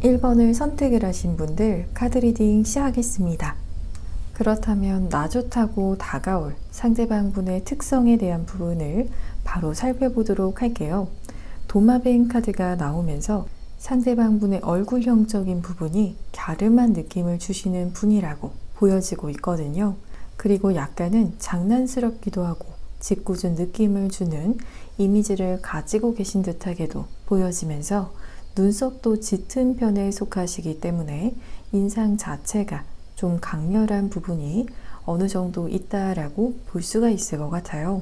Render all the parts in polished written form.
1번을 선택을 하신 분들 카드 리딩 시작하겠습니다. 그렇다면 나 좋다고 다가올 상대방 분의 특성에 대한 부분을 바로 살펴보도록 할게요. 도마뱀 카드가 나오면서 상대방 분의 얼굴형적인 부분이 갸름한 느낌을 주시는 분이라고 보여지고 있거든요. 그리고 약간은 장난스럽기도 하고 짓궂은 느낌을 주는 이미지를 가지고 계신 듯하게도 보여지면서 눈썹도 짙은 편에 속하시기 때문에 인상 자체가 좀 강렬한 부분이 어느 정도 있다라고 볼 수가 있을 것 같아요.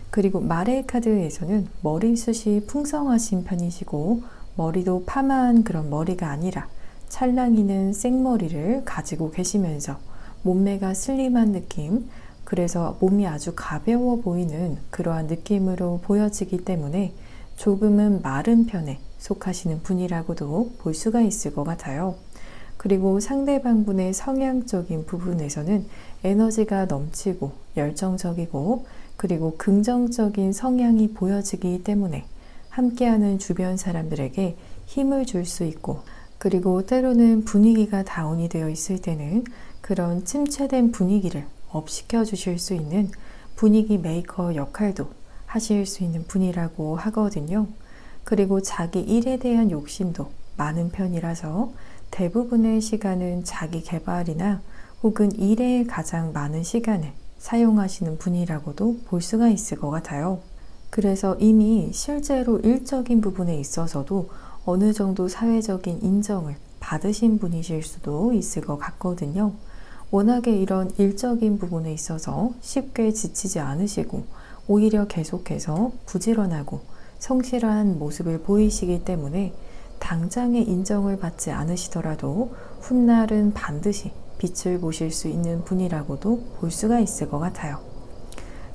그리고 말의 카드에서는 머리숱이 풍성하신 편이시고 머리도 파마한 그런 머리가 아니라 찰랑이는 생머리를 가지고 계시면서 몸매가 슬림한 느낌, 그래서 몸이 아주 가벼워 보이는 그러한 느낌으로 보여지기 때문에 조금은 마른 편에 속하시는 분이라고도 볼 수가 있을 것 같아요. 그리고 상대방 분의 성향적인 부분에서는 에너지가 넘치고 열정적이고 그리고 긍정적인 성향이 보여지기 때문에 함께하는 주변 사람들에게 힘을 줄 수 있고, 그리고 때로는 분위기가 다운이 되어 있을 때는 그런 침체된 분위기를 업 시켜 주실 수 있는 분위기 메이커 역할도 하실 수 있는 분이라고 하거든요. 그리고 자기 일에 대한 욕심도 많은 편이라서 대부분의 시간은 자기 개발이나 혹은 일에 가장 많은 시간을 사용하시는 분이라고도 볼 수가 있을 것 같아요. 그래서 이미 실제로 일적인 부분에 있어서도 어느 정도 사회적인 인정을 받으신 분이실 수도 있을 것 같거든요. 워낙에 이런 일적인 부분에 있어서 쉽게 지치지 않으시고 오히려 계속해서 부지런하고 성실한 모습을 보이시기 때문에 당장의 인정을 받지 않으시더라도 훗날은 반드시 빛을 보실 수 있는 분이라고도 볼 수가 있을 것 같아요.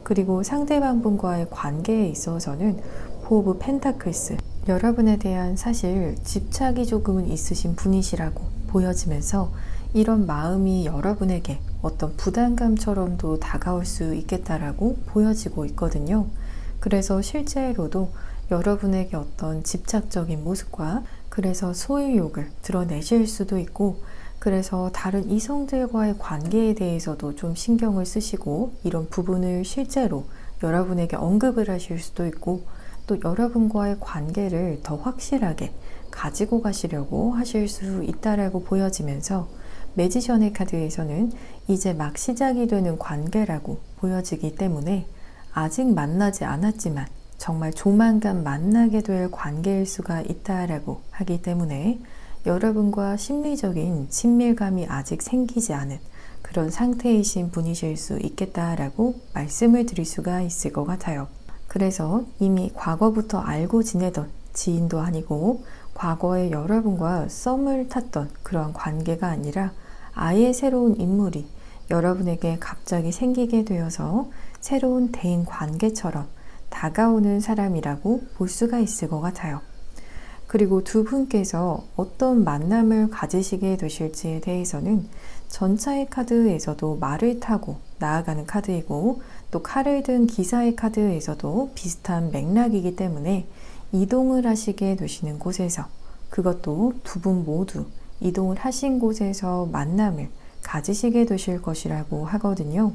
그리고 상대방 분과의 관계에 있어서는 포 오브 펜타클스, 여러분에 대한 사실 집착이 조금은 있으신 분이시라고 보여지면서 이런 마음이 여러분에게 어떤 부담감처럼도 다가올 수 있겠다라고 보여지고 있거든요. 그래서 실제로도 여러분에게 어떤 집착적인 모습과 그래서 소유욕을 드러내실 수도 있고, 그래서 다른 이성들과의 관계에 대해서도 좀 신경을 쓰시고 이런 부분을 실제로 여러분에게 언급을 하실 수도 있고, 또 여러분과의 관계를 더 확실하게 가지고 가시려고 하실 수 있다라고 보여지면서 매지션의 카드에서는 이제 막 시작이 되는 관계라고 보여지기 때문에 아직 만나지 않았지만 정말 조만간 만나게 될 관계일 수가 있다라고 하기 때문에 여러분과 심리적인 친밀감이 아직 생기지 않은 그런 상태이신 분이실 수 있겠다라고 말씀을 드릴 수가 있을 것 같아요. 그래서 이미 과거부터 알고 지내던 지인도 아니고 과거에 여러분과 썸을 탔던 그런 관계가 아니라 아예 새로운 인물이 여러분에게 갑자기 생기게 되어서 새로운 대인 관계처럼 다가오는 사람이라고 볼 수가 있을 것 같아요. 그리고 두 분께서 어떤 만남을 가지시게 되실지에 대해서는 전차의 카드에서도 말을 타고 나아가는 카드이고 또 칼을 든 기사의 카드에서도 비슷한 맥락이기 때문에 이동을 하시게 되시는 곳에서, 그것도 두 분 모두 이동을 하신 곳에서 만남을 가지시게 되실 것이라고 하거든요.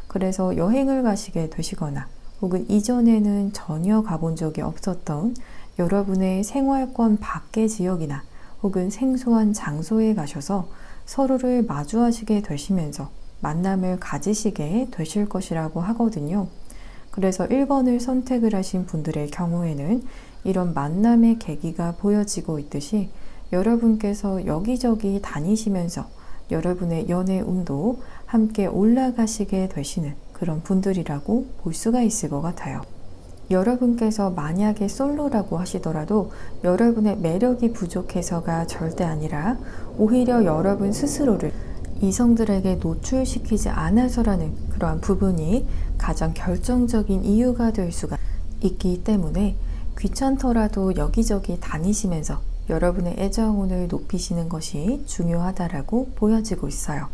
그래서 여행을 가시게 되시거나 혹은 이전에는 전혀 가본 적이 없었던 여러분의 생활권 밖의 지역이나 혹은 생소한 장소에 가셔서 서로를 마주하시게 되시면서 만남을 가지시게 되실 것이라고 하거든요. 그래서 1번을 선택을 하신 분들의 경우에는 이런 만남의 계기가 보여지고 있듯이 여러분께서 여기저기 다니시면서 여러분의 연애 운도 함께 올라가시게 되시는 그런 분들이라고 볼 수가 있을 것 같아요. 여러분께서 만약에 솔로라고 하시더라도 여러분의 매력이 부족해서가 절대 아니라 오히려 여러분 스스로를 이성들에게 노출시키지 않아서라는 그러한 부분이 가장 결정적인 이유가 될 수가 있기 때문에 귀찮더라도 여기저기 다니시면서 여러분의 애정운을 높이시는 것이 중요하다라고 보여지고 있어요.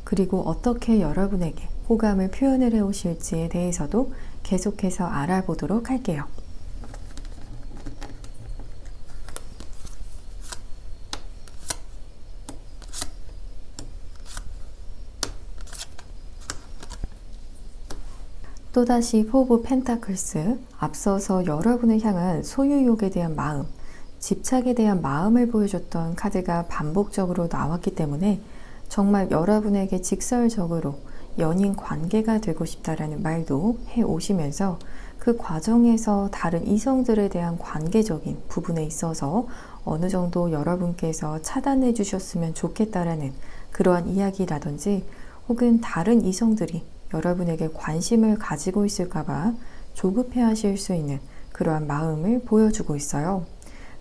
그리고 어떻게 여러분에게 호감을 표현을 해 오실지에 대해서도 계속해서 알아보도록 할게요. 또다시 포 오브 펜타클스, 앞서서 여러분을 향한 소유욕에 대한 마음, 집착에 대한 마음을 보여줬던 카드가 반복적으로 나왔기 때문에 정말 여러분에게 직설적으로 연인 관계가 되고 싶다라는 말도 해오시면서 그 과정에서 다른 이성들에 대한 관계적인 부분에 있어서 어느 정도 여러분께서 차단해 주셨으면 좋겠다라는 그러한 이야기라든지 혹은 다른 이성들이 여러분에게 관심을 가지고 있을까봐 조급해 하실 수 있는 그러한 마음을 보여주고 있어요.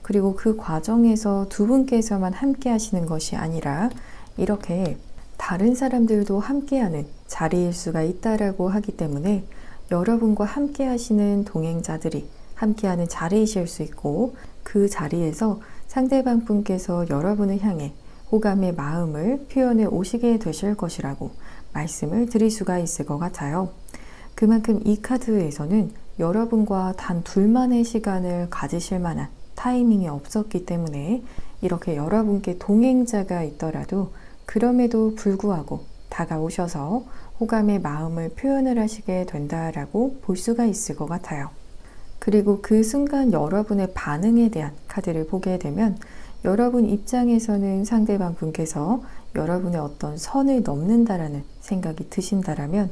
그리고 그 과정에서 두 분께서만 함께 하시는 것이 아니라 이렇게 다른 사람들도 함께하는 자리일 수가 있다라고 하기 때문에 여러분과 함께 하시는 동행자들이 함께하는 자리이실 수 있고 그 자리에서 상대방 분께서 여러분을 향해 호감의 마음을 표현해 오시게 되실 것이라고 말씀을 드릴 수가 있을 것 같아요. 그만큼 이 카드에서는 여러분과 단 둘만의 시간을 가지실 만한 타이밍이 없었기 때문에 이렇게 여러분께 동행자가 있더라도 그럼에도 불구하고 다가오셔서 호감의 마음을 표현을 하시게 된다라고 볼 수가 있을 것 같아요. 그리고 그 순간 여러분의 반응에 대한 카드를 보게 되면 여러분 입장에서는 상대방 분께서 여러분의 어떤 선을 넘는다라는 생각이 드신다라면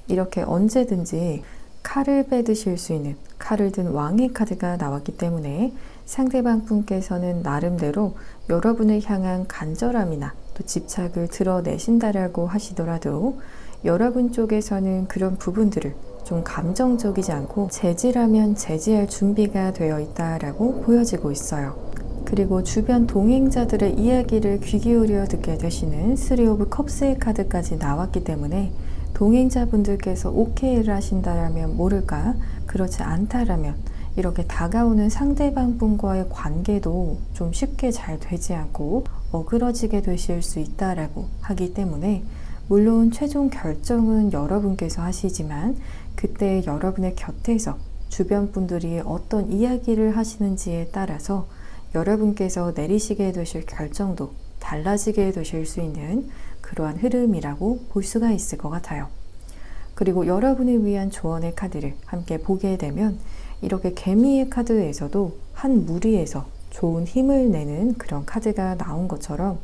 이렇게 언제든지 칼을 빼드실 수 있는 칼을 든 왕의 카드가 나왔기 때문에 상대방 분께서는 나름대로 여러분을 향한 간절함이나 또 집착을 드러내신다라고 하시더라도 여러분 쪽에서는 그런 부분들을 좀 감정적이지 않고 제지라면 제지할 준비가 되어 있다라고 보여지고 있어요. 그리고 주변 동행자들의 이야기를 귀 기울여 듣게 되시는 3 오브 컵스의 카드까지 나왔기 때문에 동행자분들께서 오케이를 하신다라면 모를까, 그렇지 않다라면 이렇게 다가오는 상대방 분과의 관계도 좀 쉽게 잘 되지 않고 어그러지게 되실 수 있다라고 하기 때문에 물론 최종 결정은 여러분께서 하시지만 그때 여러분의 곁에서 주변 분들이 어떤 이야기를 하시는지에 따라서 여러분께서 내리시게 되실 결정도 달라지게 되실 수 있는 그러한 흐름이라고 볼 수가 있을 것 같아요. 그리고 여러분을 위한 조언의 카드를 함께 보게 되면 이렇게 개미의 카드에서도 한 무리에서 좋은 힘을 내는 그런 카드가 나온 것처럼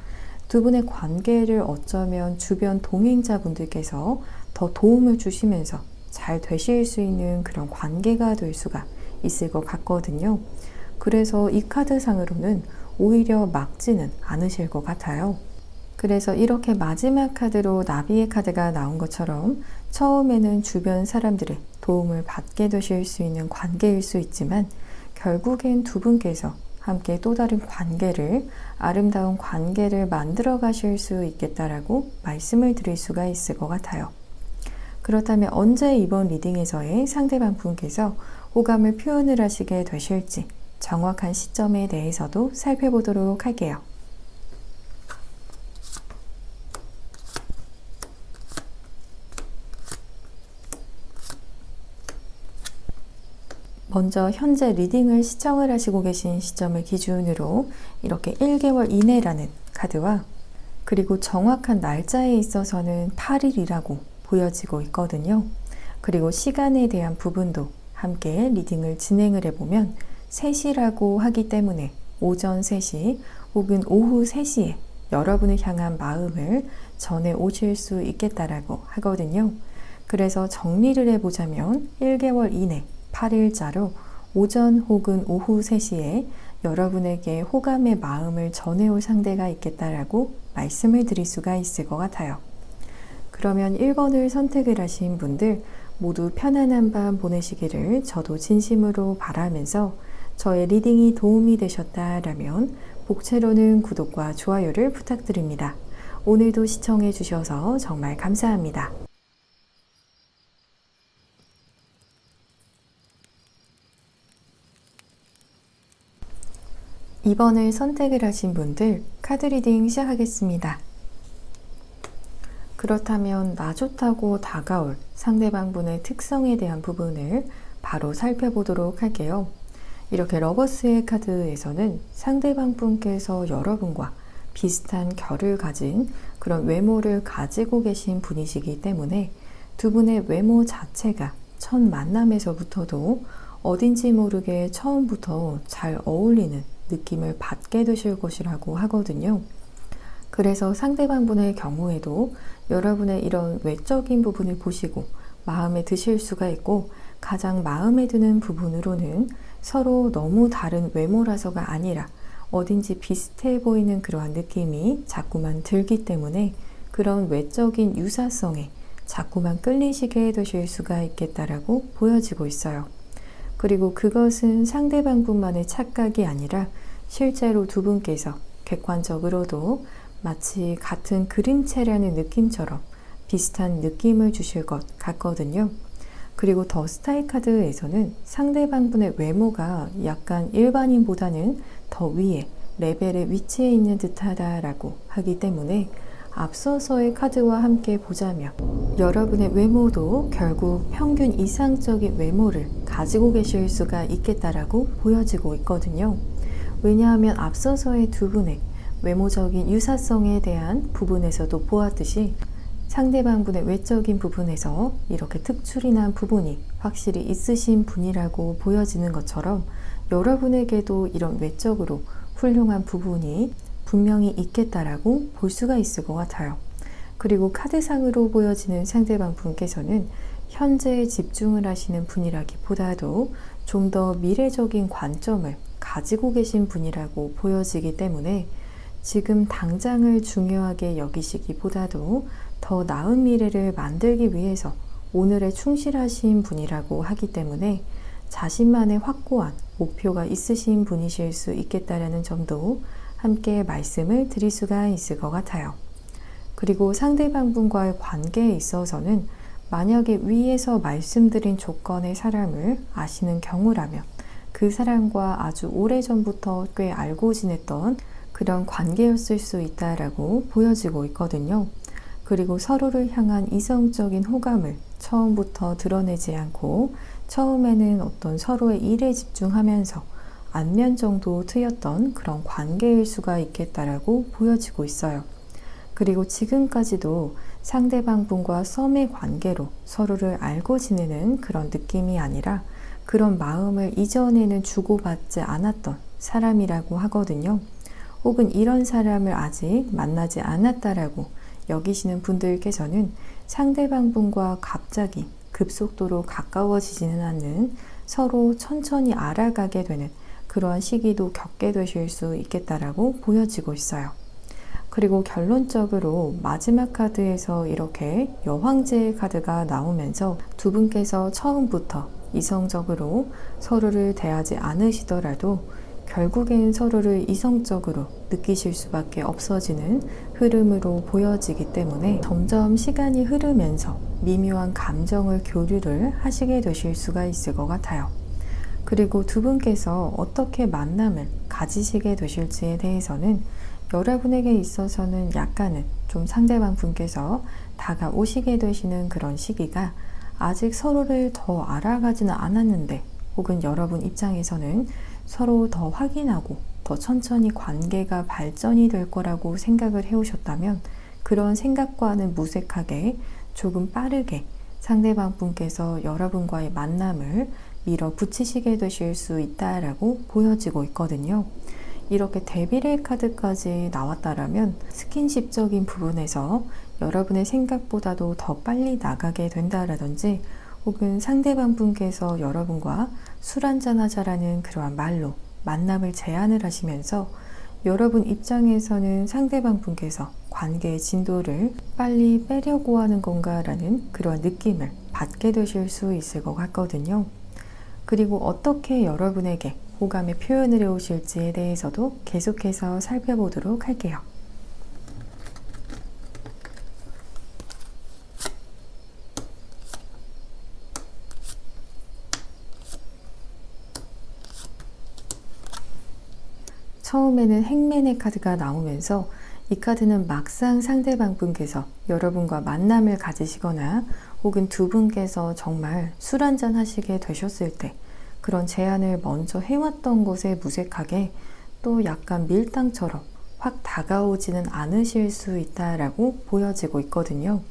두 분의 관계를 어쩌면 주변 동행자분들께서 더 도움을 주시면서 잘 되실 수 있는 그런 관계가 될 수가 있을 것 같거든요. 그래서 이 카드상으로는 오히려 막지는 않으실 것 같아요. 그래서 이렇게 마지막 카드로 나비의 카드가 나온 것처럼 처음에는 주변 사람들의 도움을 받게 되실 수 있는 관계일 수 있지만 결국엔 두 분께서 함께 또 다른 관계를, 아름다운 관계를 만들어 가실 수 있겠다라고 말씀을 드릴 수가 있을 것 같아요. 그렇다면 언제 이번 리딩에서의 상대방 분께서 호감을 표현을 하시게 되실지 정확한 시점에 대해서도 살펴보도록 할게요. 먼저 현재 리딩을 시청을 하시고 계신 시점을 기준으로 이렇게 1개월 이내라는 카드와 그리고 정확한 날짜에 있어서는 8일이라고 보여지고 있거든요. 그리고 시간에 대한 부분도 함께 리딩을 진행을 해보면 3시라고 하기 때문에 오전 3시 혹은 오후 3시에 여러분을 향한 마음을 전해 오실 수 있겠다라고 하거든요. 그래서 정리를 해보자면 1개월 이내 8일자로 오전 혹은 오후 3시에 여러분에게 호감의 마음을 전해올 상대가 있겠다라고 말씀을 드릴 수가 있을 것 같아요. 그러면 1번을 선택을 하신 분들 모두 편안한 밤 보내시기를 저도 진심으로 바라면서 저의 리딩이 도움이 되셨다라면 복채로는 구독과 좋아요를 부탁드립니다. 오늘도 시청해 주셔서 정말 감사합니다. 2번을 선택을 하신 분들 카드 리딩 시작하겠습니다. 그렇다면 나 좋다고 다가올 상대방 분의 특성에 대한 부분을 바로 살펴보도록 할게요. 이렇게 러버스의 카드에서는 상대방 분께서 여러분과 비슷한 결을 가진 그런 외모를 가지고 계신 분이시기 때문에 두 분의 외모 자체가 첫 만남에서부터도 어딘지 모르게 처음부터 잘 어울리는 느낌을 받게 되실 것이라고 하거든요. 그래서 상대방분의 경우에도 여러분의 이런 외적인 부분을 보시고 마음에 드실 수가 있고, 가장 마음에 드는 부분으로는 서로 너무 다른 외모라서가 아니라 어딘지 비슷해 보이는 그러한 느낌이 자꾸만 들기 때문에 그런 외적인 유사성에 자꾸만 끌리시게 되실 수가 있겠다라고 보여지고 있어요. 그리고 그것은 상대방분만의 착각이 아니라 실제로 두 분께서 객관적으로도 마치 같은 그림체라는 느낌처럼 비슷한 느낌을 주실 것 같거든요. 그리고 더 스타일 카드에서는 상대방분의 외모가 약간 일반인보다는 더 위에 레벨의 위치에 있는 듯하다라고 하기 때문에 앞서서의 카드와 함께 보자면 여러분의 외모도 결국 평균 이상적인 외모를 가지고 계실 수가 있겠다라고 보여지고 있거든요. 왜냐하면 앞서서의 두 분의 외모적인 유사성에 대한 부분에서도 보았듯이 상대방분의 외적인 부분에서 이렇게 특출이 난 부분이 확실히 있으신 분이라고 보여지는 것처럼 여러분에게도 이런 외적으로 훌륭한 부분이 분명히 있겠다라고 볼 수가 있을 것 같아요. 그리고 카드상으로 보여지는 상대방 분께서는 현재에 집중을 하시는 분이라기보다도 좀 더 미래적인 관점을 가지고 계신 분이라고 보여지기 때문에 지금 당장을 중요하게 여기시기보다도 더 나은 미래를 만들기 위해서 오늘에 충실하신 분이라고 하기 때문에 자신만의 확고한 목표가 있으신 분이실 수 있겠다라는 점도 함께 말씀을 드릴 수가 있을 것 같아요. 그리고 상대방분과의 관계에 있어서는 만약에 위에서 말씀드린 조건의 사람을 아시는 경우라면 그 사람과 아주 오래전부터 꽤 알고 지냈던 그런 관계였을 수 있다라고 보여지고 있거든요. 그리고 서로를 향한 이성적인 호감을 처음부터 드러내지 않고 처음에는 어떤 서로의 일에 집중하면서 안면 정도 트였던 그런 관계일 수가 있겠다라고 보여지고 있어요. 그리고 지금까지도 상대방 분과 썸의 관계로 서로를 알고 지내는 그런 느낌이 아니라 그런 마음을 이전에는 주고받지 않았던 사람이라고 하거든요. 혹은 이런 사람을 아직 만나지 않았다라고 여기시는 분들께서는 상대방 분과 갑자기 급속도로 가까워지지는 않는 서로 천천히 알아가게 되는 그러한 시기도 겪게 되실 수 있겠다라고 보여지고 있어요. 그리고 결론적으로 마지막 카드에서 이렇게 여황제의 카드가 나오면서 두 분께서 처음부터 이성적으로 서로를 대하지 않으시더라도 결국엔 서로를 이성적으로 느끼실 수밖에 없어지는 흐름으로 보여지기 때문에 점점 시간이 흐르면서 미묘한 감정을 교류를 하시게 되실 수가 있을 것 같아요. 그리고 두 분께서 어떻게 만남을 가지시게 되실지에 대해서는 여러분에게 있어서는 약간은 좀 상대방 분께서 다가오시게 되시는 그런 시기가 아직 서로를 더 알아가지는 않았는데 혹은 여러분 입장에서는 서로 더 확인하고 더 천천히 관계가 발전이 될 거라고 생각을 해오셨다면 그런 생각과는 무색하게 조금 빠르게 상대방 분께서 여러분과의 만남을 밀어붙이시게 되실 수 있다라고 보여지고 있거든요. 이렇게 데빌의 카드까지 나왔다라면 스킨십적인 부분에서 여러분의 생각보다도 더 빨리 나가게 된다라든지 혹은 상대방 분께서 여러분과 술 한잔 하자라는 그러한 말로 만남을 제안을 하시면서 여러분 입장에서는 상대방 분께서 관계의 진도를 빨리 빼려고 하는 건가라는 그러한 느낌을 받게 되실 수 있을 것 같거든요. 그리고 어떻게 여러분에게 호감의 표현을 해오실지에 대해서도 계속해서 살펴보도록 할게요. 처음에는 행맨의 카드가 나오면서 이 카드는 막상 상대방 분께서 여러분과 만남을 가지시거나 혹은 두 분께서 정말 술 한잔 하시게 되셨을 때 그런 제안을 먼저 해왔던 것에 무색하게 또 약간 밀당처럼 확 다가오지는 않으실 수 있다라고 보여지고 있거든요.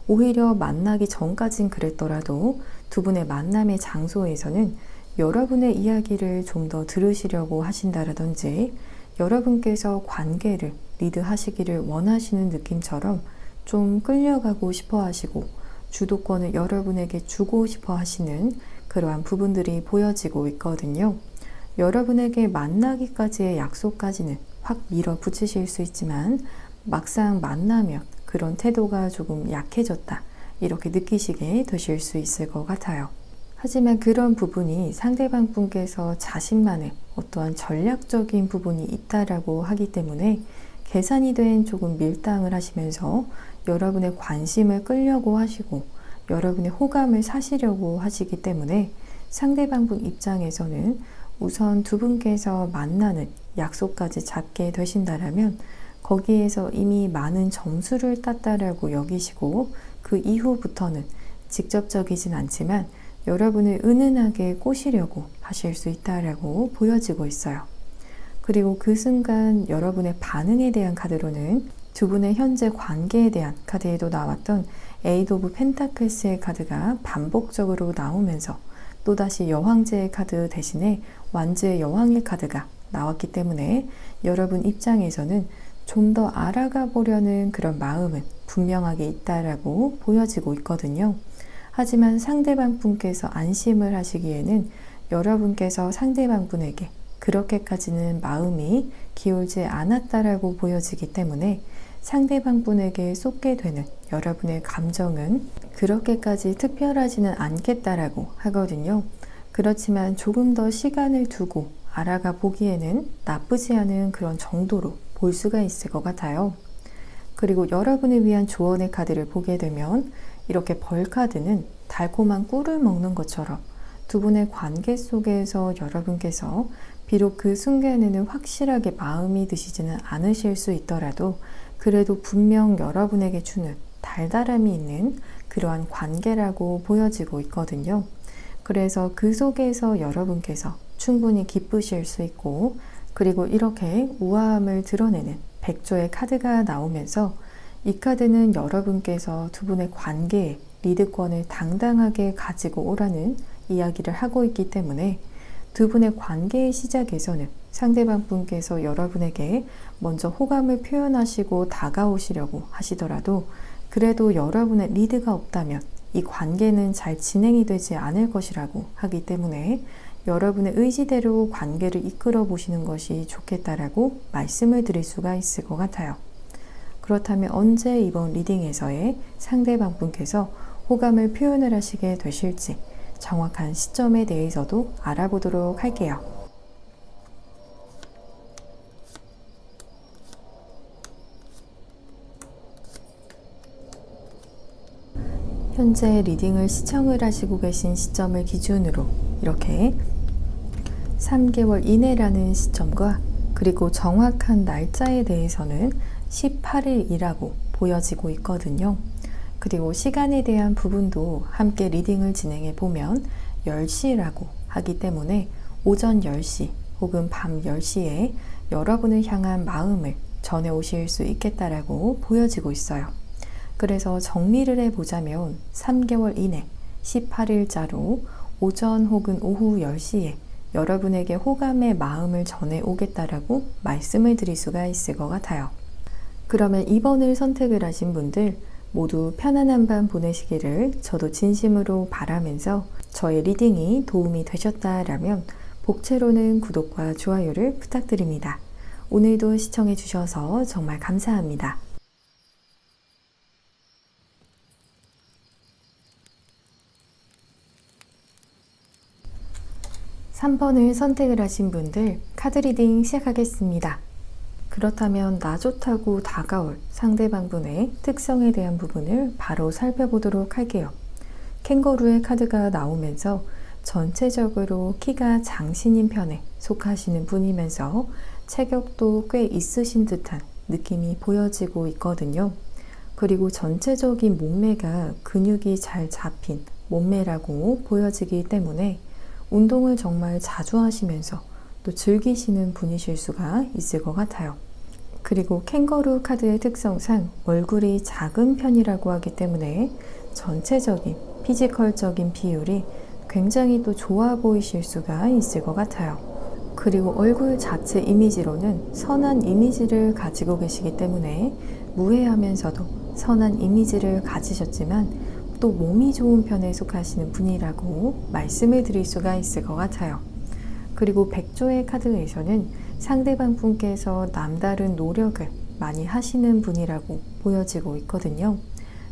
오히려 만나기 전까진 그랬더라도 두 분의 만남의 장소에서는 여러분의 이야기를 좀 더 들으시려고 하신다라든지 여러분께서 관계를 리드하시기를 원하시는 느낌처럼 좀 끌려가고 싶어 하시고 주도권을 여러분에게 주고 싶어 하시는 그러한 부분들이 보여지고 있거든요. 여러분에게 만나기까지의 약속까지는 확 밀어붙이실 수 있지만 막상 만나면 그런 태도가 조금 약해졌다, 이렇게 느끼시게 되실 수 있을 것 같아요. 하지만 그런 부분이 상대방 분께서 자신만의 어떠한 전략적인 부분이 있다라고 하기 때문에 계산이 된 조금 밀당을 하시면서 여러분의 관심을 끌려고 하시고 여러분의 호감을 사시려고 하시기 때문에 상대방 분 입장에서는 우선 두 분께서 만나는 약속까지 잡게 되신다라면 거기에서 이미 많은 점수를 땄다라고 여기시고 그 이후부터는 직접적이진 않지만 여러분을 은은하게 꼬시려고 하실 수 있다라고 보여지고 있어요. 그리고 그 순간 여러분의 반응에 대한 카드로는 두 분의 현재 관계에 대한 카드에도 나왔던 에이드 오브 펜타클스의 카드가 반복적으로 나오면서 또다시 여왕제의 카드 대신에 완주의 여왕의 카드가 나왔기 때문에 여러분 입장에서는 좀 더 알아가 보려는 그런 마음은 분명하게 있다라고 보여지고 있거든요. 하지만 상대방 분께서 안심을 하시기에는 여러분께서 상대방 분에게 그렇게까지는 마음이 기울지 않았다라고 보여지기 때문에 상대방 분에게 쏟게 되는 여러분의 감정은 그렇게까지 특별하지는 않겠다라고 하거든요. 그렇지만 조금 더 시간을 두고 알아가 보기에는 나쁘지 않은 그런 정도로 볼 수가 있을 것 같아요. 그리고 여러분을 위한 조언의 카드를 보게 되면 이렇게 벌 카드는 달콤한 꿀을 먹는 것처럼 두 분의 관계 속에서 여러분께서 비록 그 순간에는 확실하게 마음이 드시지는 않으실 수 있더라도 그래도 분명 여러분에게 주는 달달함이 있는 그러한 관계라고 보여지고 있거든요. 그래서 그 속에서 여러분께서 충분히 기쁘실 수 있고 그리고 이렇게 우아함을 드러내는 백조의 카드가 나오면서 이 카드는 여러분께서 두 분의 관계에 리드권을 당당하게 가지고 오라는 이야기를 하고 있기 때문에 두 분의 관계의 시작에서는 상대방 분께서 여러분에게 먼저 호감을 표현하시고 다가오시려고 하시더라도 그래도 여러분의 리드가 없다면 이 관계는 잘 진행이 되지 않을 것이라고 하기 때문에 여러분의 의지대로 관계를 이끌어 보시는 것이 좋겠다라고 말씀을 드릴 수가 있을 것 같아요. 그렇다면 언제 이번 리딩에서의 상대방 분께서 호감을 표현을 하시게 되실지 정확한 시점에 대해서도 알아보도록 할게요. 현재 리딩을 시청을 하시고 계신 시점을 기준으로 이렇게 3개월 이내라는 시점과 그리고 정확한 날짜에 대해서는 18일이라고 보여지고 있거든요. 그리고 시간에 대한 부분도 함께 리딩을 진행해 보면 10시라고 하기 때문에 오전 10시 혹은 밤 10시에 여러분을 향한 마음을 전해 오실 수 있겠다라고 보여지고 있어요. 그래서 정리를 해보자면 3개월 이내 18일자로 오전 혹은 오후 10시에 여러분에게 호감의 마음을 전해 오겠다라고 말씀을 드릴 수가 있을 것 같아요. 그러면 2번을 선택을 하신 분들 모두 편안한 밤 보내시기를 저도 진심으로 바라면서 저의 리딩이 도움이 되셨다라면 복채로는 구독과 좋아요를 부탁드립니다. 오늘도 시청해 주셔서 정말 감사합니다. 3번을 선택을 하신 분들 카드 리딩 시작하겠습니다. 그렇다면 나 좋다고 다가올 상대방분의 특성에 대한 부분을 바로 살펴보도록 할게요. 캥거루의 카드가 나오면서 전체적으로 키가 장신인 편에 속하시는 분이면서 체격도 꽤 있으신 듯한 느낌이 보여지고 있거든요. 그리고 전체적인 몸매가 근육이 잘 잡힌 몸매라고 보여지기 때문에 운동을 정말 자주 하시면서 또 즐기시는 분이실 수가 있을 것 같아요. 그리고 캥거루 카드의 특성상 얼굴이 작은 편이라고 하기 때문에 전체적인 피지컬적인 비율이 굉장히 또 좋아 보이실 수가 있을 것 같아요. 그리고 얼굴 자체 이미지로는 선한 이미지를 가지고 계시기 때문에 무해하면서도 선한 이미지를 가지셨지만 또 몸이 좋은 편에 속하시는 분이라고 말씀을 드릴 수가 있을 것 같아요. 그리고 백조의 카드에서는 상대방 분께서 남다른 노력을 많이 하시는 분이라고 보여지고 있거든요.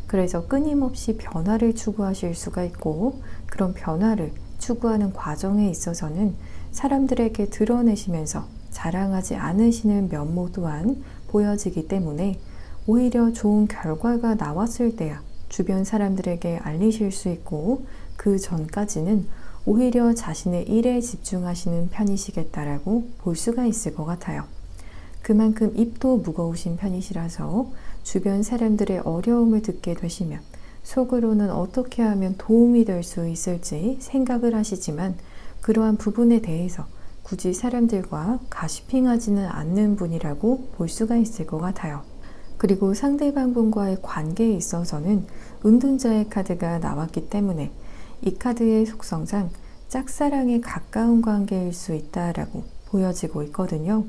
그래서 끊임없이 변화를 추구하실 수가 있고 그런 변화를 추구하는 과정에 있어서는 사람들에게 드러내시면서 자랑하지 않으시는 면모 또한 보여지기 때문에 오히려 좋은 결과가 나왔을 때야 주변 사람들에게 알리실 수 있고 그 전까지는 오히려 자신의 일에 집중하시는 편이시겠다라고 볼 수가 있을 것 같아요. 그만큼 입도 무거우신 편이시라서 주변 사람들의 어려움을 듣게 되시면 속으로는 어떻게 하면 도움이 될 수 있을지 생각을 하시지만 그러한 부분에 대해서 굳이 사람들과 가시핑하지는 않는 분이라고 볼 수가 있을 것 같아요. 그리고 상대방 분과의 관계에 있어서는 은둔자의 카드가 나왔기 때문에 이 카드의 속성상 짝사랑에 가까운 관계일 수 있다라고 보여지고 있거든요.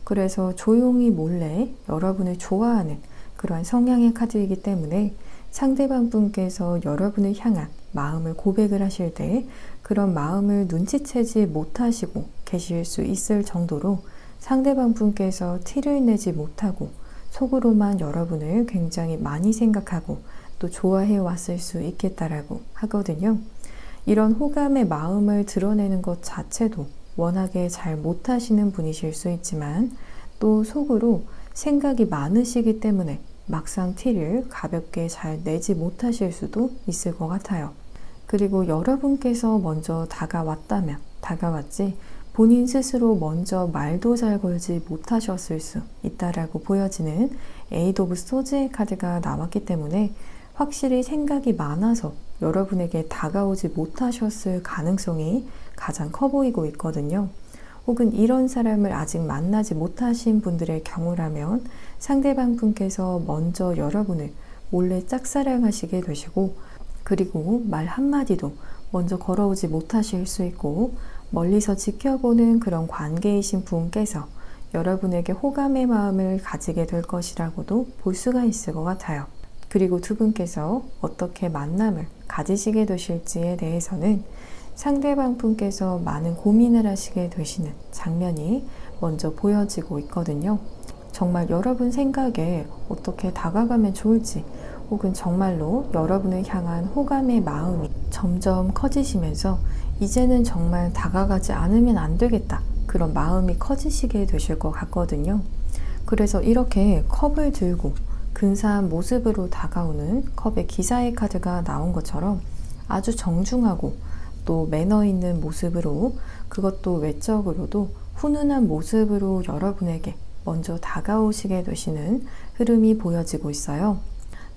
그래서 조용히 몰래 여러분을 좋아하는 그러한 성향의 카드이기 때문에 상대방 분께서 여러분을 향한 마음을 고백을 하실 때 그런 마음을 눈치채지 못하시고 계실 수 있을 정도로 상대방 분께서 티를 내지 못하고 속으로만 여러분을 굉장히 많이 생각하고 또 좋아해 왔을 수 있겠다라고 하거든요. 이런 호감의 마음을 드러내는 것 자체도 워낙에 잘 못하시는 분이실 수 있지만 또 속으로 생각이 많으시기 때문에 막상 티를 가볍게 잘 내지 못하실 수도 있을 것 같아요. 그리고 여러분께서 먼저 다가왔다면 다가왔지 본인 스스로 먼저 말도 잘 걸지 못하셨을 수 있다라고 보여지는 에이드 오브 소즈의 카드가 나왔기 때문에 확실히 생각이 많아서 여러분에게 다가오지 못하셨을 가능성이 가장 커 보이고 있거든요. 혹은 이런 사람을 아직 만나지 못하신 분들의 경우라면 상대방 분께서 먼저 여러분을 몰래 짝사랑하시게 되시고 그리고 말 한마디도 먼저 걸어오지 못하실 수 있고 멀리서 지켜보는 그런 관계이신 분께서 여러분에게 호감의 마음을 가지게 될 것이라고도 볼 수가 있을 것 같아요. 그리고 두 분께서 어떻게 만남을 가지시게 되실지에 대해서는 상대방 분께서 많은 고민을 하시게 되시는 장면이 먼저 보여지고 있거든요. 정말 여러분 생각에 어떻게 다가가면 좋을지 혹은 정말로 여러분을 향한 호감의 마음이 점점 커지시면서 이제는 정말 다가가지 않으면 안 되겠다 그런 마음이 커지시게 되실 것 같거든요. 그래서 이렇게 컵을 들고 근사한 모습으로 다가오는 컵의 기사의 카드가 나온 것처럼 아주 정중하고 또 매너 있는 모습으로 그것도 외적으로도 훈훈한 모습으로 여러분에게 먼저 다가오시게 되시는 흐름이 보여지고 있어요.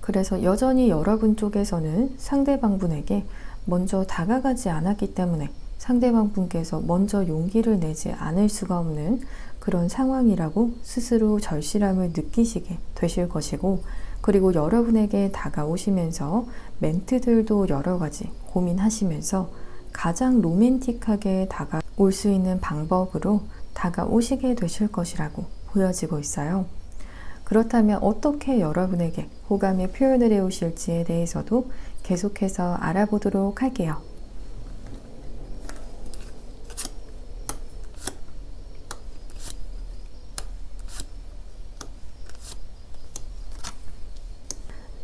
그래서 여전히 여러분 쪽에서는 상대방 분에게 먼저 다가가지 않았기 때문에 상대방 분께서 먼저 용기를 내지 않을 수가 없는 그런 상황이라고 스스로 절실함을 느끼시게 되실 것이고 그리고 여러분에게 다가오시면서 멘트들도 여러 가지 고민하시면서 가장 로맨틱하게 다가올 수 있는 방법으로 다가오시게 되실 것이라고 보여지고 있어요. 그렇다면 어떻게 여러분에게 호감의 표현을 해오실지에 대해서도 계속해서 알아보도록 할게요.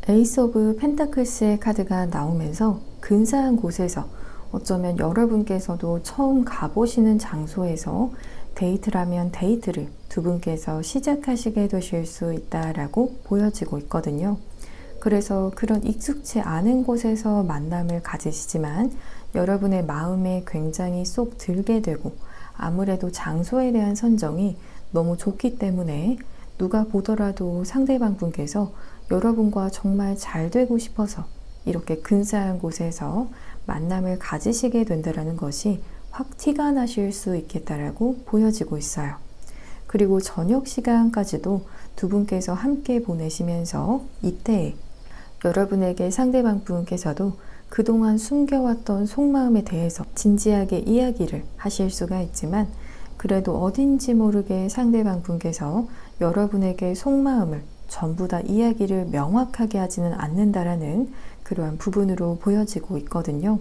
에이스 오브 펜타클스의 카드가 나오면서 근사한 곳에서 어쩌면 여러분께서도 처음 가보시는 장소에서 데이트라면 데이트를 두 분께서 시작하시게 되실 수 있다라고 보여지고 있거든요. 그래서 그런 익숙치 않은 곳에서 만남을 가지시지만 여러분의 마음에 굉장히 쏙 들게 되고 아무래도 장소에 대한 선정이 너무 좋기 때문에 누가 보더라도 상대방 분께서 여러분과 정말 잘 되고 싶어서 이렇게 근사한 곳에서 만남을 가지시게 된다는 것이 확 티가 나실 수 있겠다라고 보여지고 있어요. 그리고 저녁 시간까지도 두 분께서 함께 보내시면서 이때에 여러분에게 상대방 분께서도 그동안 숨겨왔던 속마음에 대해서 진지하게 이야기를 하실 수가 있지만 그래도 어딘지 모르게 상대방 분께서 여러분에게 속마음을 전부 다 이야기를 명확하게 하지는 않는다라는 그러한 부분으로 보여지고 있거든요.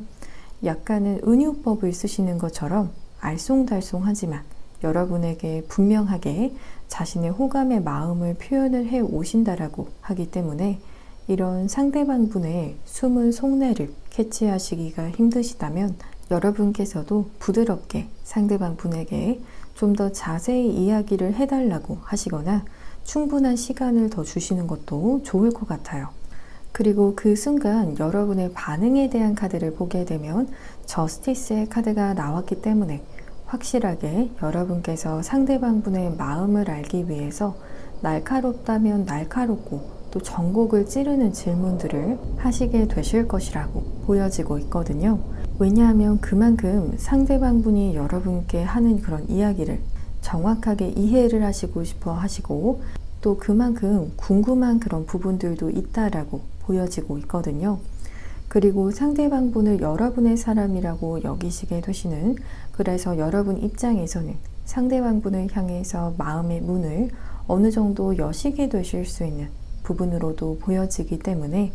약간은 은유법을 쓰시는 것처럼 알쏭달쏭하지만 여러분에게 분명하게 자신의 호감의 마음을 표현을 해 오신다라고 하기 때문에 이런 상대방 분의 숨은 속내를 캐치하시기가 힘드시다면 여러분께서도 부드럽게 상대방 분에게 좀 더 자세히 이야기를 해달라고 하시거나 충분한 시간을 더 주시는 것도 좋을 것 같아요. 그리고 그 순간 여러분의 반응에 대한 카드를 보게 되면 저스티스의 카드가 나왔기 때문에 확실하게 여러분께서 상대방 분의 마음을 알기 위해서 날카롭다면 날카롭고 또 전곡을 찌르는 질문들을 하시게 되실 것이라고 보여지고 있거든요. 왜냐하면 그만큼 상대방 분이 여러분께 하는 그런 이야기를 정확하게 이해를 하시고 싶어 하시고 또 그만큼 궁금한 그런 부분들도 있다라고 보여지고 있거든요. 그리고 상대방 분을 여러분의 사람이라고 여기시게 되시는, 그래서 여러분 입장에서는 상대방 분을 향해서 마음의 문을 어느 정도 여시게 되실 수 있는 부분으로도 보여지기 때문에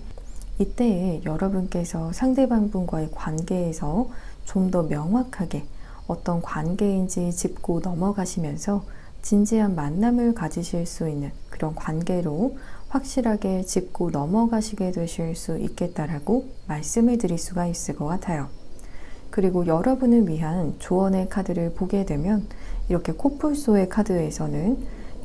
이때에 여러분께서 상대방 분과의 관계에서 좀 더 명확하게 어떤 관계인지 짚고 넘어가시면서 진지한 만남을 가지실 수 있는 그런 관계로 확실하게 짚고 넘어가시게 되실 수 있겠다라고 말씀을 드릴 수가 있을 것 같아요. 그리고 여러분을 위한 조언의 카드를 보게 되면 이렇게 코뿔소의 카드에서는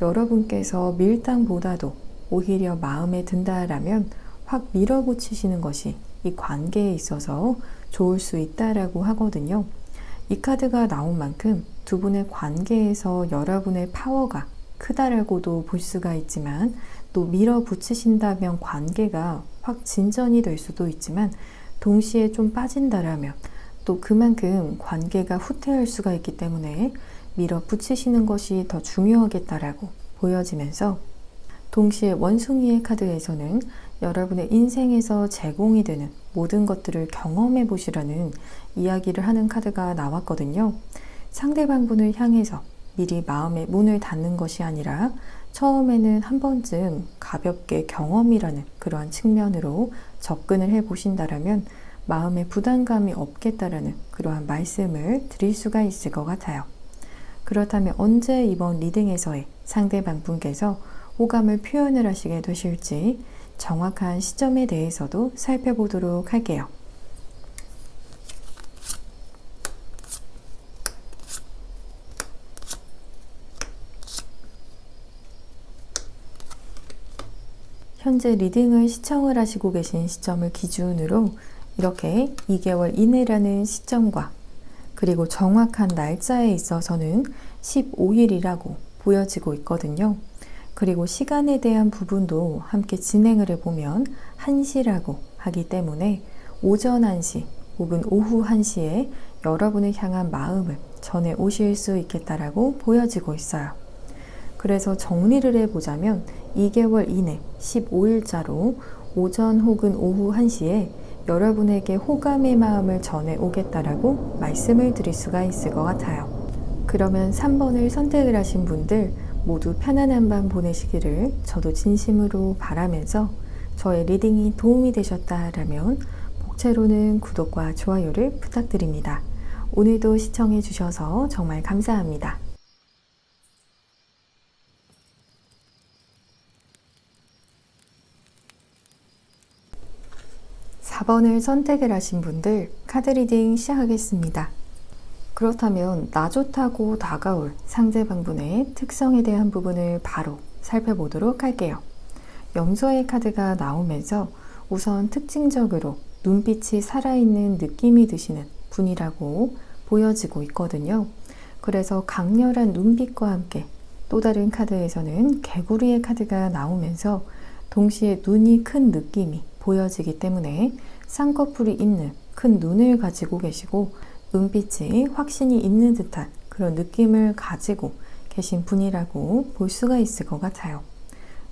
여러분께서 밀당보다도 오히려 마음에 든다라면 확 밀어붙이시는 것이 이 관계에 있어서 좋을 수 있다라고 하거든요. 이 카드가 나온 만큼 두 분의 관계에서 여러분의 파워가 크다라고도 볼 수가 있지만 또 밀어붙이신다면 관계가 확 진전이 될 수도 있지만 동시에 좀 빠진다라면 또 그만큼 관계가 후퇴할 수가 있기 때문에 밀어붙이시는 것이 더 중요하겠다라고 보여지면서 동시에 원숭이의 카드에서는 여러분의 인생에서 제공이 되는 모든 것들을 경험해 보시라는 이야기를 하는 카드가 나왔거든요. 상대방 분을 향해서 미리 마음의 문을 닫는 것이 아니라 처음에는 한 번쯤 가볍게 경험이라는 그러한 측면으로 접근을 해 보신다라면 마음에 부담감이 없겠다라는 그러한 말씀을 드릴 수가 있을 것 같아요. 그렇다면 언제 이번 리딩에서의 상대방 분께서 호감을 표현을 하시게 되실지 정확한 시점에 대해서도 살펴보도록 할게요. 현재 리딩을 시청을 하시고 계신 시점을 기준으로 이렇게 2개월 이내라는 시점과 그리고 정확한 날짜에 있어서는 15일이라고 보여지고 있거든요. 그리고 시간에 대한 부분도 함께 진행을 해보면 1시라고 하기 때문에 오전 1시 혹은 오후 1시에 여러분을 향한 마음을 전해 오실 수 있겠다라고 보여지고 있어요. 그래서 정리를 해보자면 2개월 이내 15일자로 오전 혹은 오후 1시에 여러분에게 호감의 마음을 전해 오겠다라고 말씀을 드릴 수가 있을 것 같아요. 그러면 3번을 선택을 하신 분들 모두 편안한 밤 보내시기를 저도 진심으로 바라면서 저의 리딩이 도움이 되셨다라면 복채로는 구독과 좋아요를 부탁드립니다. 오늘도 시청해 주셔서 정말 감사합니다. 4번을 선택을 하신 분들 카드 리딩 시작하겠습니다. 그렇다면 나 좋다고 다가올 상대방분의 특성에 대한 부분을 바로 살펴보도록 할게요. 염소의 카드가 나오면서 우선 특징적으로 눈빛이 살아있는 느낌이 드시는 분이라고 보여지고 있거든요. 그래서 강렬한 눈빛과 함께 또 다른 카드에서는 개구리의 카드가 나오면서 동시에 눈이 큰 느낌이 보여지기 때문에 쌍꺼풀이 있는 큰 눈을 가지고 계시고 눈빛이 확신이 있는 듯한 그런 느낌을 가지고 계신 분이라고 볼 수가 있을 것 같아요.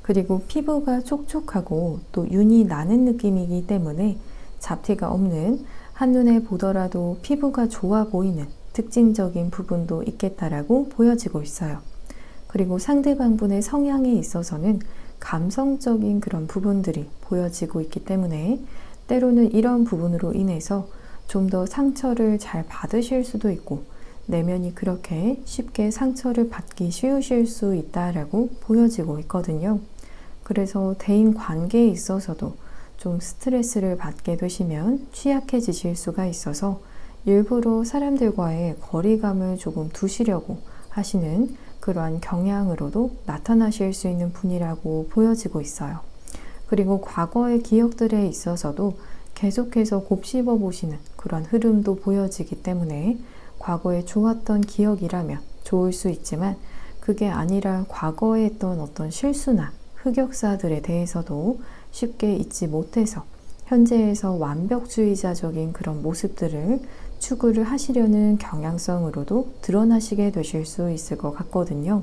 그리고 피부가 촉촉하고 또 윤이 나는 느낌이기 때문에 잡티가 없는, 한눈에 보더라도 피부가 좋아 보이는 특징적인 부분도 있겠다라고 보여지고 있어요. 그리고 상대방분의 성향에 있어서는 감성적인 그런 부분들이 보여지고 있기 때문에 때로는 이런 부분으로 인해서 좀 더 상처를 잘 받으실 수도 있고, 내면이 그렇게 쉽게 상처를 받기 쉬우실 수 있다라고 보여지고 있거든요. 그래서 대인 관계에 있어서도 좀 스트레스를 받게 되시면 취약해지실 수가 있어서 일부러 사람들과의 거리감을 조금 두시려고 하시는 그러한 경향으로도 나타나실 수 있는 분이라고 보여지고 있어요. 그리고 과거의 기억들에 있어서도 계속해서 곱씹어 보시는 그런 흐름도 보여지기 때문에 과거에 좋았던 기억이라면 좋을 수 있지만, 그게 아니라 과거에 했던 어떤 실수나 흑역사들에 대해서도 쉽게 잊지 못해서 현재에서 완벽주의자적인 그런 모습들을 추구를 하시려는 경향성으로도 드러나시게 되실 수 있을 것 같거든요.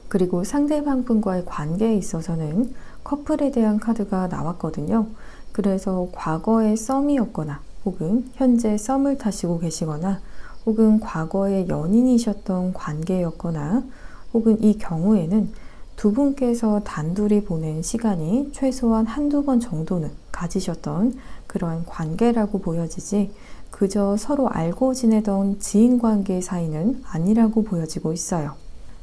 그리고 상대방 분과의 관계에 있어서는 커플에 대한 카드가 나왔거든요. 그래서 과거의 썸이었거나 혹은 현재 썸을 타시고 계시거나 혹은 과거의 연인이셨던 관계였거나, 혹은 이 경우에는 두 분께서 단둘이 보낸 시간이 최소한 한두 번 정도는 가지셨던 그러한 관계라고 보여지지, 그저 서로 알고 지내던 지인관계 사이는 아니라고 보여지고 있어요.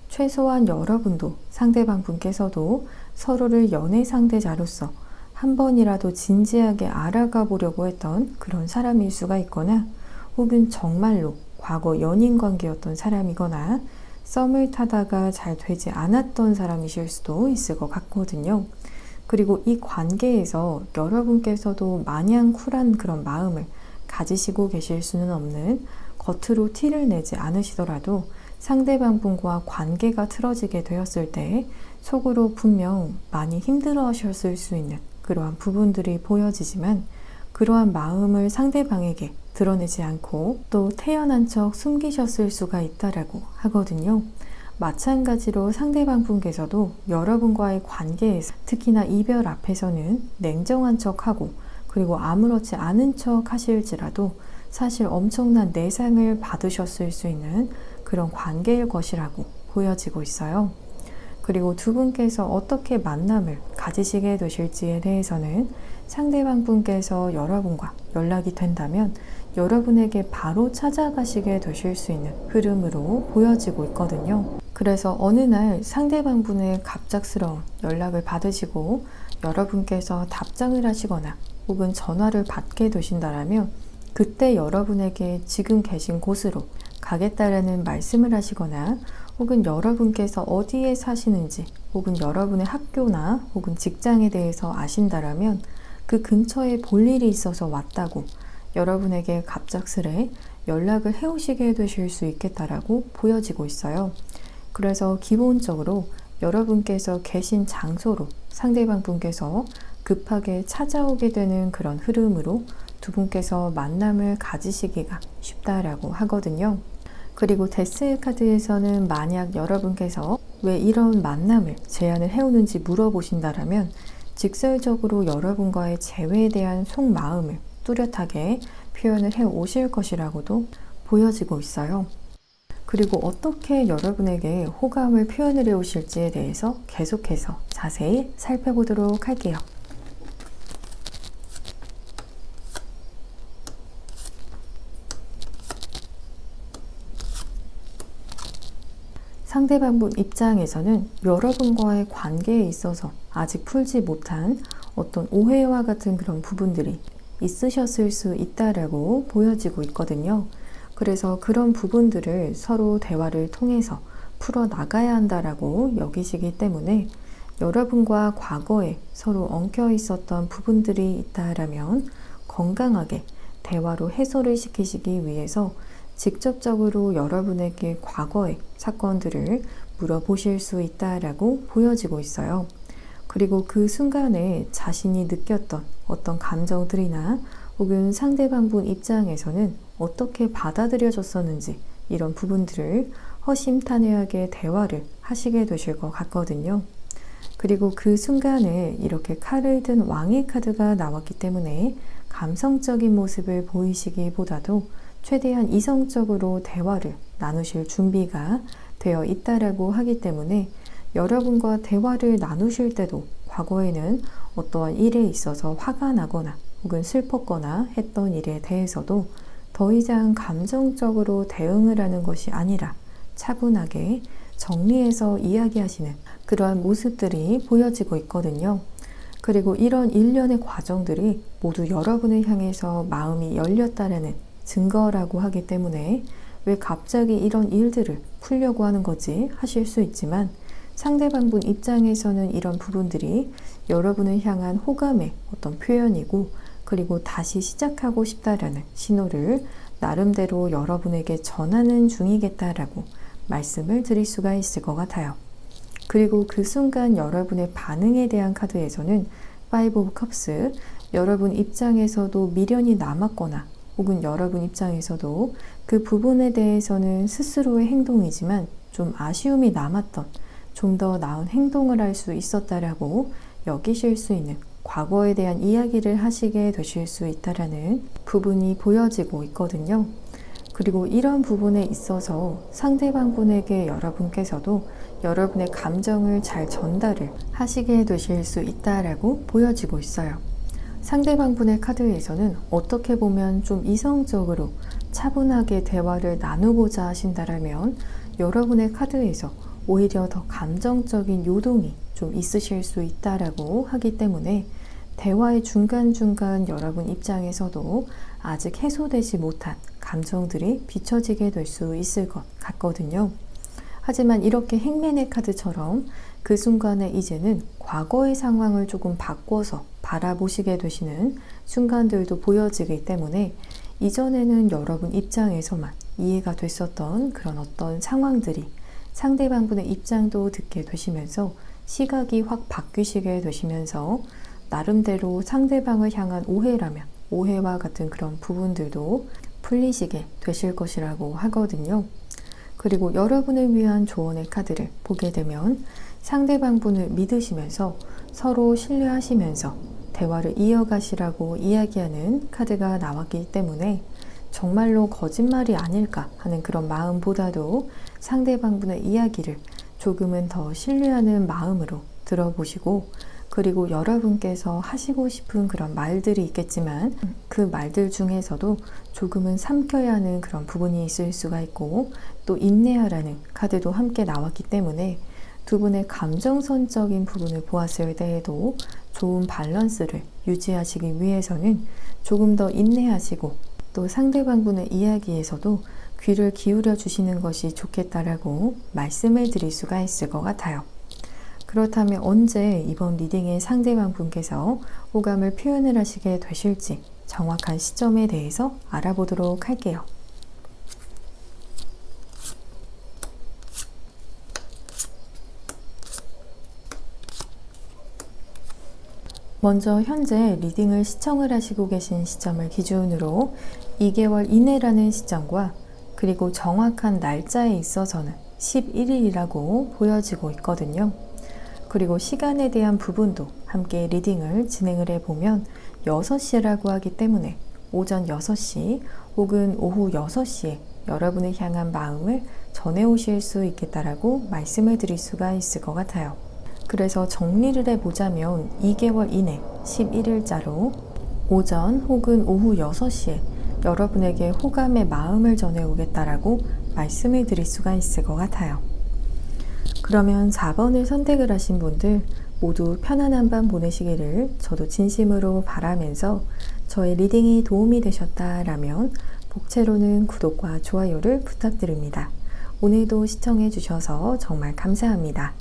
최소한 여러분도 상대방 분께서도 서로를 연애 상대자로서 한 번이라도 진지하게 알아가 보려고 했던 그런 사람일 수가 있거나, 혹은 정말로 과거 연인 관계였던 사람이거나 썸을 타다가 잘 되지 않았던 사람이실 수도 있을 것 같거든요. 그리고 이 관계에서 여러분께서도 마냥 쿨한 그런 마음을 가지시고 계실 수는 없는, 겉으로 티를 내지 않으시더라도 상대방 분과 관계가 틀어지게 되었을 때 속으로 분명 많이 힘들어 하셨을 수 있는 그러한 부분들이 보여지지만, 그러한 마음을 상대방에게 드러내지 않고 또 태연한 척 숨기셨을 수가 있다라고 하거든요. 마찬가지로 상대방 분께서도 여러분과의 관계에서, 특히나 이별 앞에서는 냉정한 척하고 그리고 아무렇지 않은 척 하실지라도 사실 엄청난 내상을 받으셨을 수 있는 그런 관계일 것이라고 보여지고 있어요. 그리고 두 분께서 어떻게 만남을 가지시게 되실지에 대해서는 상대방 분께서 여러분과 연락이 된다면 여러분에게 바로 찾아가시게 되실 수 있는 흐름으로 보여지고 있거든요. 그래서 어느 날 상대방 분의 갑작스러운 연락을 받으시고 여러분께서 답장을 하시거나 혹은 전화를 받게 되신다라면, 그때 여러분에게 지금 계신 곳으로 가겠다라는 말씀을 하시거나, 혹은 여러분께서 어디에 사시는지 혹은 여러분의 학교나 혹은 직장에 대해서 아신다라면 그 근처에 볼 일이 있어서 왔다고 여러분에게 갑작스레 연락을 해오시게 되실 수 있겠다라고 보여지고 있어요. 그래서 기본적으로 여러분께서 계신 장소로 상대방 분께서 급하게 찾아오게 되는 그런 흐름으로 두 분께서 만남을 가지시기가 쉽다라고 하거든요. 그리고 데스 카드에서는 만약 여러분께서 왜 이런 만남을 제안을 해오는지 물어보신다라면 직설적으로 여러분과의 재회에 대한 속마음을 뚜렷하게 표현을 해오실 것이라고도 보여지고 있어요. 그리고 어떻게 여러분에게 호감을 표현을 해오실지에 대해서 계속해서 자세히 살펴보도록 할게요. 상대방 분 입장에서는 여러분과의 관계에 있어서 아직 풀지 못한 어떤 오해와 같은 그런 부분들이 있으셨을 수 있다라고 보여지고 있거든요. 그래서 그런 부분들을 서로 대화를 통해서 풀어나가야 한다라고 여기시기 때문에 여러분과 과거에 서로 엉켜 있었던 부분들이 있다라면 건강하게 대화로 해소를 시키시기 위해서 직접적으로 여러분에게 과거의 사건들을 물어보실 수 있다라고 보여지고 있어요. 그리고 그 순간에 자신이 느꼈던 어떤 감정들이나 혹은 상대방 분 입장에서는 어떻게 받아들여졌었는지 이런 부분들을 허심탄회하게 대화를 하시게 되실 것 같거든요. 그리고 그 순간을 이렇게 칼을 든 왕의 카드가 나왔기 때문에 감성적인 모습을 보이시기보다도 최대한 이성적으로 대화를 나누실 준비가 되어 있다라고 하기 때문에 여러분과 대화를 나누실 때도 과거에는 어떠한 일에 있어서 화가 나거나 혹은 슬펐거나 했던 일에 대해서도 더 이상 감정적으로 대응을 하는 것이 아니라 차분하게 정리해서 이야기하시는 그러한 모습들이 보여지고 있거든요. 그리고 이런 일련의 과정들이 모두 여러분을 향해서 마음이 열렸다라는 증거라고 하기 때문에 왜 갑자기 이런 일들을 풀려고 하는 거지 하실 수 있지만 상대방분 입장에서는 이런 부분들이 여러분을 향한 호감의 어떤 표현이고 그리고 다시 시작하고 싶다라는 신호를 나름대로 여러분에게 전하는 중이겠다라고 말씀을 드릴 수가 있을 것 같아요. 그리고 그 순간 여러분의 반응에 대한 카드에서는 Five of Cups, 여러분 입장에서도 미련이 남았거나 혹은 여러분 입장에서도 그 부분에 대해서는 스스로의 행동이지만 좀 아쉬움이 남았던 좀 더 나은 행동을 할 수 있었다라고 여기실 수 있는 과거에 대한 이야기를 하시게 되실 수 있다라는 부분이 보여지고 있거든요. 그리고 이런 부분에 있어서 상대방 분에게 여러분께서도 여러분의 감정을 잘 전달을 하시게 되실 수 있다라고 보여지고 있어요. 상대방 분의 카드에서는 어떻게 보면 좀 이성적으로 차분하게 대화를 나누고자 하신다라면 여러분의 카드에서 오히려 더 감정적인 요동이 좀 있으실 수 있다라고 하기 때문에 대화의 중간중간 여러분 입장에서도 아직 해소되지 못한 감정들이 비춰지게 될 수 있을 것 같거든요. 하지만 이렇게 행맨의 카드처럼 그 순간에 이제는 과거의 상황을 조금 바꿔서 바라보시게 되시는 순간들도 보여지기 때문에 이전에는 여러분 입장에서만 이해가 됐었던 그런 어떤 상황들이 상대방분의 입장도 듣게 되시면서 시각이 확 바뀌시게 되시면서 나름대로 상대방을 향한 오해라면 오해와 같은 그런 부분들도 풀리시게 되실 것이라고 하거든요. 그리고 여러분을 위한 조언의 카드를 보게 되면 상대방분을 믿으시면서 서로 신뢰하시면서 대화를 이어가시라고 이야기하는 카드가 나왔기 때문에 정말로 거짓말이 아닐까 하는 그런 마음보다도 상대방분의 이야기를 조금은 더 신뢰하는 마음으로 들어보시고 그리고 여러분께서 하시고 싶은 그런 말들이 있겠지만 그 말들 중에서도 조금은 삼켜야 하는 그런 부분이 있을 수가 있고 또 인내하라는 카드도 함께 나왔기 때문에 두 분의 감정선적인 부분을 보았을 때에도 좋은 밸런스를 유지하시기 위해서는 조금 더 인내하시고 또 상대방분의 이야기에서도 귀를 기울여 주시는 것이 좋겠다라고 말씀을 드릴 수가 있을 것 같아요. 그렇다면 언제 이번 리딩의 상대방 분께서 호감을 표현을 하시게 되실지 정확한 시점에 대해서 알아보도록 할게요. 먼저 현재 리딩을 시청을 하시고 계신 시점을 기준으로 2개월 이내라는 시점과 그리고 정확한 날짜에 있어서는 11일이라고 보여지고 있거든요. 그리고 시간에 대한 부분도 함께 리딩을 진행을 해보면 6시라고 하기 때문에 오전 6시 혹은 오후 6시에 여러분을 향한 마음을 전해오실 수 있겠다라고 말씀을 드릴 수가 있을 것 같아요. 그래서 정리를 해보자면 2개월 이내 11일자로 오전 혹은 오후 6시에 여러분에게 호감의 마음을 전해오겠다라고 말씀을 드릴 수가 있을 것 같아요. 그러면 4번을 선택을 하신 분들 모두 편안한 밤 보내시기를 저도 진심으로 바라면서 저의 리딩이 도움이 되셨다라면 복채로는 구독과 좋아요를 부탁드립니다. 오늘도 시청해 주셔서 정말 감사합니다.